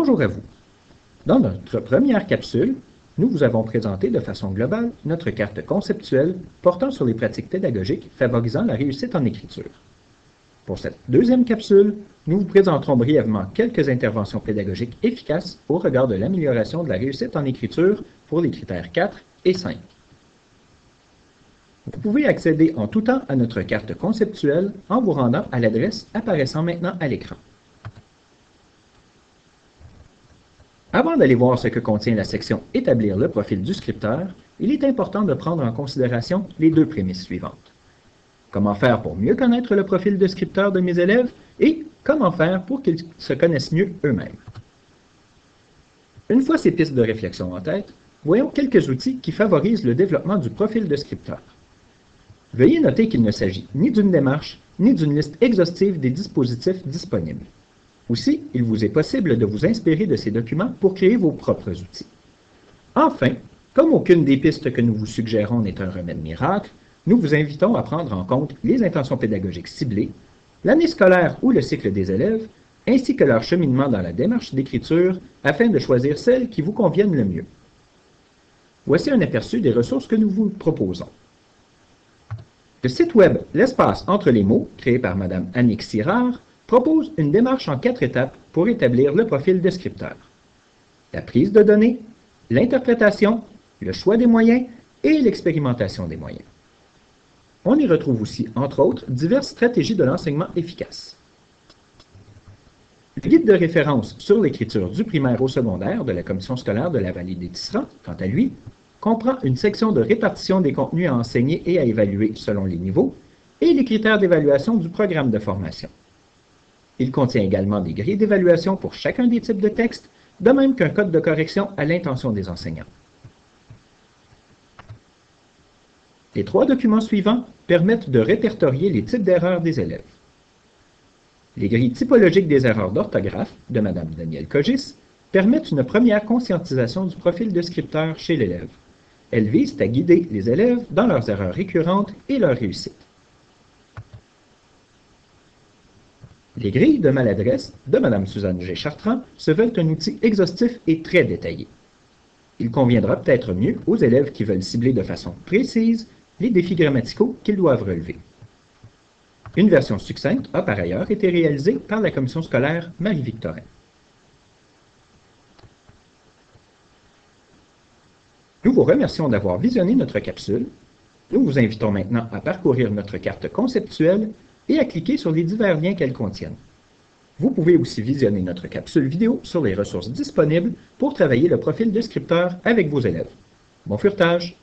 Bonjour à vous. Dans notre première capsule, nous vous avons présenté de façon globale notre carte conceptuelle portant sur les pratiques pédagogiques favorisant la réussite en écriture. Pour cette deuxième capsule, nous vous présenterons brièvement quelques interventions pédagogiques efficaces au regard de l'amélioration de la réussite en écriture pour les critères 4 et 5. Vous pouvez accéder en tout temps à notre carte conceptuelle en vous rendant à l'adresse apparaissant maintenant à l'écran. Avant d'aller voir ce que contient la section « Établir le profil du scripteur », il est important de prendre en considération les deux prémices suivantes. Comment faire pour mieux connaître le profil de scripteur de mes élèves et comment faire pour qu'ils se connaissent mieux eux-mêmes. Une fois ces pistes de réflexion en tête, voyons quelques outils qui favorisent le développement du profil de scripteur. Veuillez noter qu'il ne s'agit ni d'une démarche, ni d'une liste exhaustive des dispositifs disponibles. Aussi, il vous est possible de vous inspirer de ces documents pour créer vos propres outils. Enfin, comme aucune des pistes que nous vous suggérons n'est un remède miracle, nous vous invitons à prendre en compte les intentions pédagogiques ciblées, l'année scolaire ou le cycle des élèves, ainsi que leur cheminement dans la démarche d'écriture afin de choisir celles qui vous conviennent le mieux. Voici un aperçu des ressources que nous vous proposons. Le site web L'espace entre les mots, créé par Mme Annick Sirard, propose une démarche en 4 étapes pour établir le profil de scripteur. La prise de données, l'interprétation, le choix des moyens et l'expérimentation des moyens. On y retrouve aussi, entre autres, diverses stratégies de l'enseignement efficaces. Le guide de référence sur l'écriture du primaire au secondaire de la Commission scolaire de la Vallée des Tisserands, quant à lui, comprend une section de répartition des contenus à enseigner et à évaluer selon les niveaux et les critères d'évaluation du programme de formation. Il contient également des grilles d'évaluation pour chacun des types de textes, de même qu'un code de correction à l'intention des enseignants. Les 3 documents suivants permettent de répertorier les types d'erreurs des élèves. Les grilles typologiques des erreurs d'orthographe de Mme Danielle Cogis permettent une première conscientisation du profil de scripteur chez l'élève. Elles visent à guider les élèves dans leurs erreurs récurrentes et leur réussite. Les grilles de maladresse de Mme Suzanne G-Chartrand se veulent un outil exhaustif et très détaillé. Il conviendra peut-être mieux aux élèves qui veulent cibler de façon précise les défis grammaticaux qu'ils doivent relever. Une version succincte a par ailleurs été réalisée par la commission scolaire Marie-Victorin. Nous vous remercions d'avoir visionné notre capsule. Nous vous invitons maintenant à parcourir notre carte conceptuelle et à cliquer sur les divers liens qu'elle contienne. Vous pouvez aussi visionner notre capsule vidéo sur les ressources disponibles pour travailler le profil de scripteur avec vos élèves. Bon furetage!